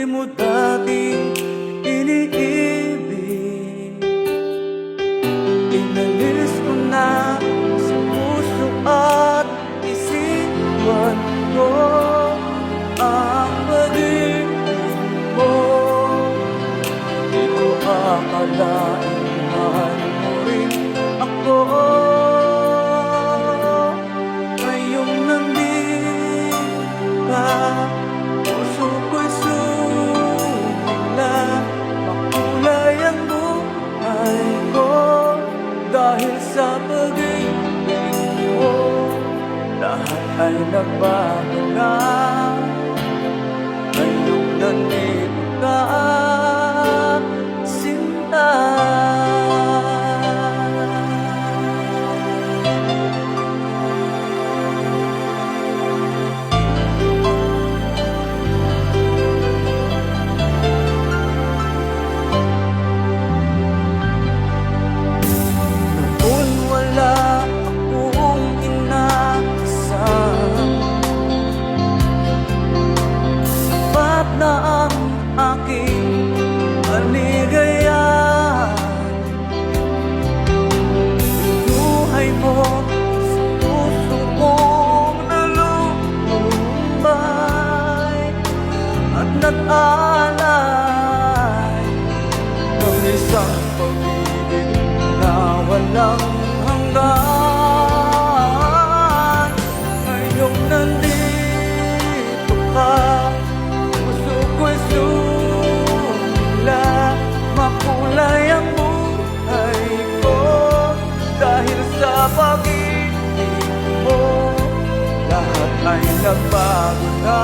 mo dating iniibig, inalis mo na sa puso at isipan ko ang pag-ibig mo. Di ko akalain mahal mo rin ako. Ngayong nandito ka, puso ko'y sumila. Makulay ang buhay ko dahil sa pag-ibig mo. Lahat ay nagbago na ngayong nandito ka, sinta. Noon wala akong inaasahan, sapat na ang aking kaligayahan. Binuhay mo sa puso kong nalulumbay at nag-alay ng isang pag-ibig na walang hanggan. Ngayong nandito ka, puso ko'y sumila. Makulay ang buhay ko dahil sa pag-ibig mo. Lahat ay nagbago na